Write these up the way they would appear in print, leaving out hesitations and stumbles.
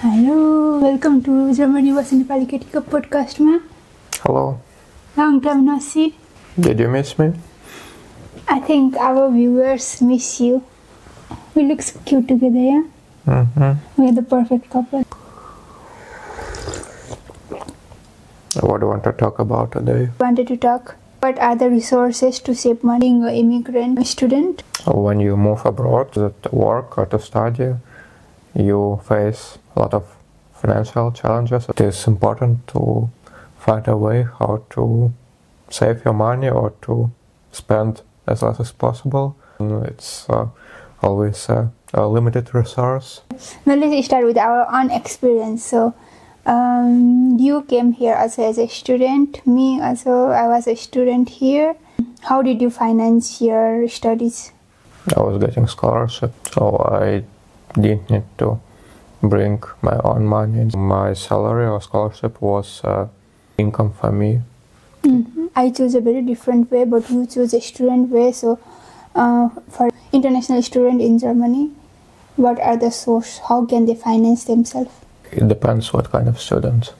Hello, welcome to Germany was Nepali Ketika podcast ma. Hello. Long time no see. Did you miss me? I think our viewers miss you. We look so cute together, yeah? Mm-hmm. We are the perfect couple. What do you want to talk about today? Wanted to talk. What are the resources to save money being an immigrant student? When you move abroad to work or to study, you face a lot of financial challenges. It is important to find a way how to save your money or to spend as less as possible. It's always a limited resource. Now let's start with our own experience. So, you came here also as a student. Me also, I was a student here. How did you finance your studies? I was getting scholarship, so I didn't need to bring my own money. My salary or scholarship was income for me. Mm-hmm. I chose a very different way, but you chose a student way. So, for international student in Germany, what are the source? How can they finance themselves? It depends what kind of student.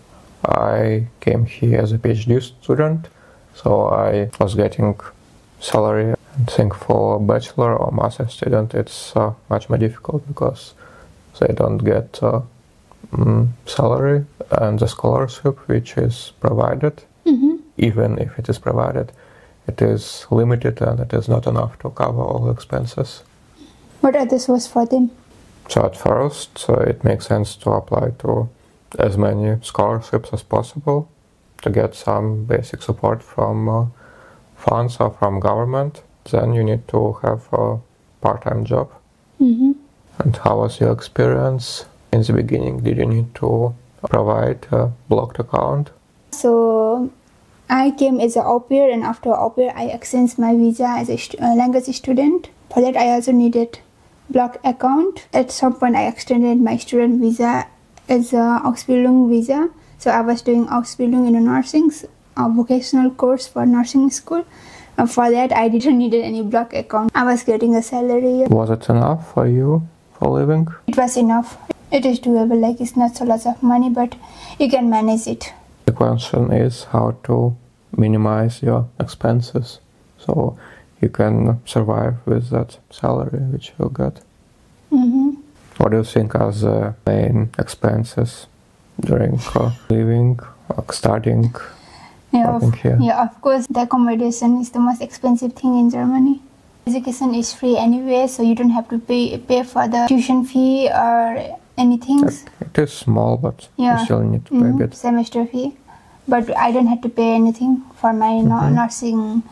I came here as a PhD student, so I was getting salary. I think for a bachelor or master student it's much more difficult because they don't get salary, and the scholarship which is provided, even if it is provided, it is limited and it is not enough to cover all expenses. What are the source for them? So at first it makes sense to apply to as many scholarships as possible to get some basic support from funds or from government. Then you need to have a part-time job. Mm-hmm. And how was your experience in the beginning? Did you need to provide a blocked account? So, I came as an au pair, and after au pair, I exchanged my visa as a language student. For that, I also needed blocked account. At some point, I extended my student visa as a Ausbildung visa. So, I was doing Ausbildung in a vocational course for nursing school. For that, I didn't need any block account. I was getting a salary. Was it enough for you for living? It was enough. It is doable. Like, it's not so lots of money, but you can manage it. The question is how to minimize your expenses so you can survive with that salary which you get. Mm-hmm. What do you think are the main expenses during living, studying? Yeah, of course, the accommodation is the most expensive thing in Germany. Education is free anyway, so you don't have to pay for the tuition fee or anything. It is small, but you still need to pay a bit. Semester fee. But I don't have to pay anything for my nursing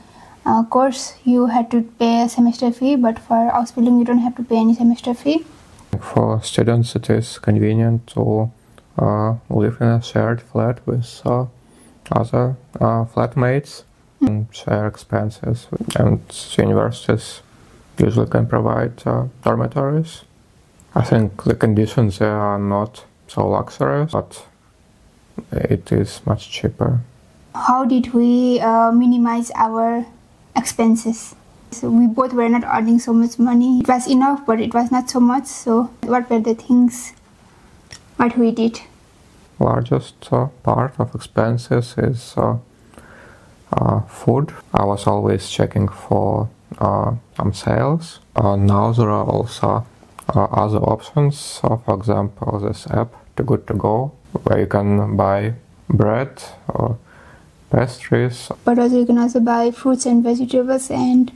course. You had to pay a semester fee, but for Ausbildung you don't have to pay any semester fee. For students, it is convenient to live in a shared flat with other flatmates and share expenses. And universities usually can provide dormitories. I think the conditions there are not so luxurious, but it is much cheaper. How did we minimize our expenses? So we both were not earning so much money. It was enough, but it was not so much. So what were the things what we did? Largest part of expenses is food. I was always checking for some sales. Now there are also other options. For example, this app, Too Good To Go, where you can buy bread or pastries. But also you can also buy fruits and vegetables and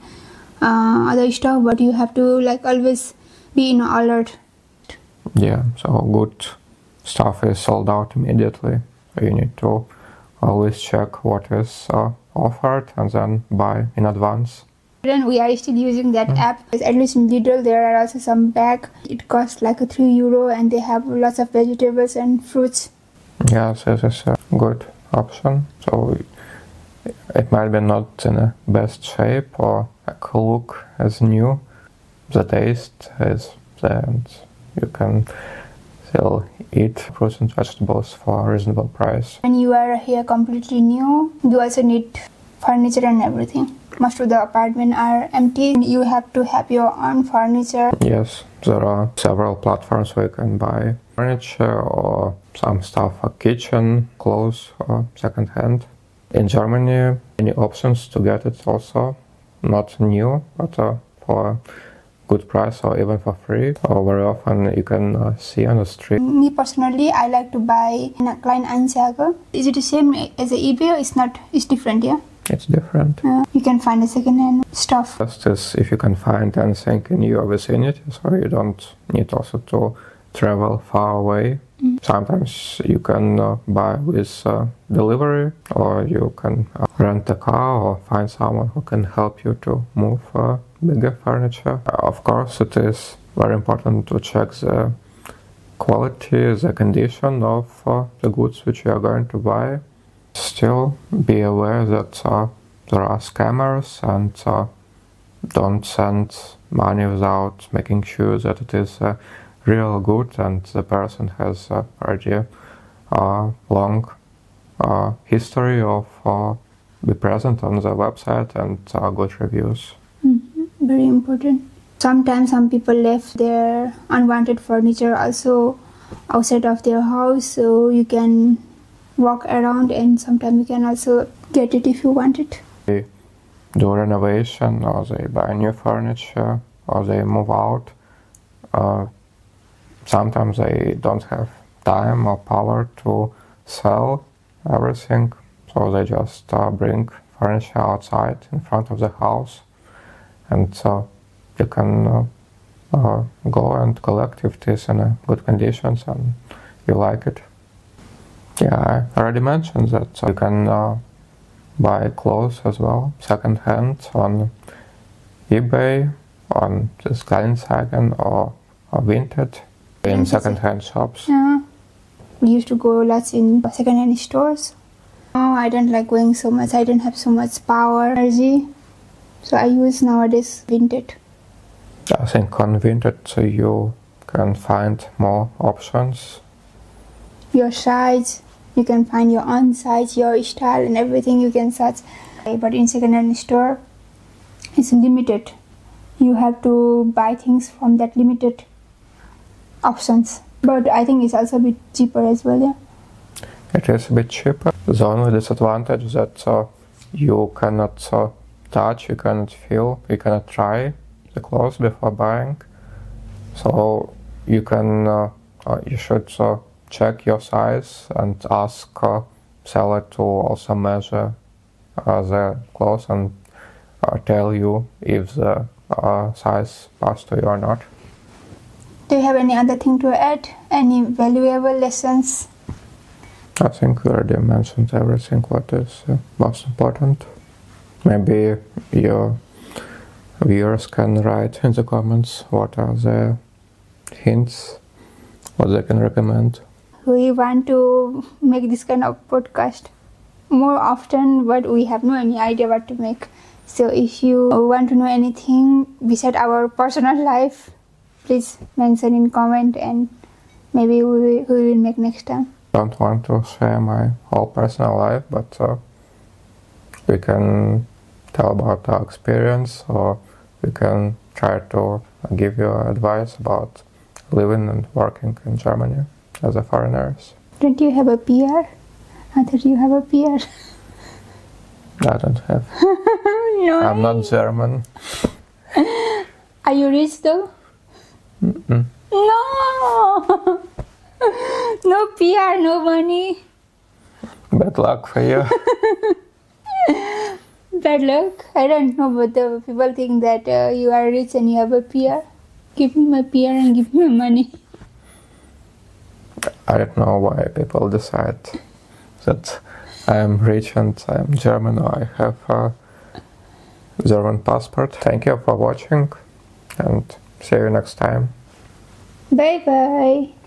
other stuff, but you have to always be in alert. Yeah, so good stuff is sold out immediately. You need to always check what is offered and then buy in advance. Then we are still using that app. At least in Lidl there are also some bag. It costs like €3 and they have lots of vegetables and fruits. Yes, this is a good option. So it might be not in the best shape or look as new. The taste is there and you can still eat fruits and vegetables for a reasonable price. When you are here completely new, you also need furniture and everything. Most of the apartments are empty. You have to have your own furniture. Yes, there are several platforms where you can buy furniture or some stuff for kitchen, clothes, or second-hand. In Germany, many options to get it also. Not new, but for a good price or even for free. Or very often you can see on the street. Me personally, I like to buy in a Kleinanzeiger. Is it the same as a eBay or it's not? It's different, yeah? It's different. You can find a second-hand stuff. Just as if you can find anything in your vicinity, so you don't need also to travel far away. Sometimes you can buy with delivery, or you can rent a car or find someone who can help you to move bigger furniture. Of course, it is very important to check the quality, the condition of the goods which you are going to buy. Still, be aware that there are scammers, and don't send money without making sure that it is real good and the person has already a long history of be present on the website and good reviews. Very important. Sometimes some people left their unwanted furniture also outside of their house, so you can walk around and sometimes you can also get it if you want it. They do renovation, or they buy new furniture, or they move out. Sometimes they don't have time or power to sell everything, so they just bring furniture outside in front of the house, and you can go and collect if it is in good conditions and you like it. Yeah, I already mentioned that you can buy clothes as well, second-hand, on eBay, on this Kleinanzeigen or Vinted, in second-hand shops. Yeah, we used to go lots in second-hand stores. Oh, I don't like going so much. I don't have so much power, energy, so I use nowadays Vinted. I think on Vinted you can find more options. Your size, you can find your own size, your style and everything you can search. But in second-hand store, it's limited. You have to buy things from that limited options. But I think it's also a bit cheaper as well, yeah? It is a bit cheaper. The only disadvantage is that you cannot touch, you cannot feel, you cannot try the clothes before buying. So you can, you should check your size and ask seller to also measure the clothes and tell you if the size passed to you or not. Do you have any other thing to add? Any valuable lessons? I think we already mentioned everything what is most important. Maybe your viewers can write in the comments what are the hints, what they can recommend. We want to make this kind of podcast more often, but we have no any idea what to make. So if you want to know anything beside our personal life, please mention in comment and maybe we will make next time. Don't want to share my whole personal life, but we can tell about our experience, or we can try to give you advice about living and working in Germany as a foreigners. Don't you have a PR? I thought you have a PR. I don't have. No. I'm not German. Are you rich though? Mm-mm. No! No PR, no money. Bad luck for you. Bad luck? I don't know, but the people think that you are rich and you have a PR. Give me my PR and give me my money. I don't know why people decide that I am rich and I am German, or I have a German passport. Thank you for watching and see you next time. Bye bye.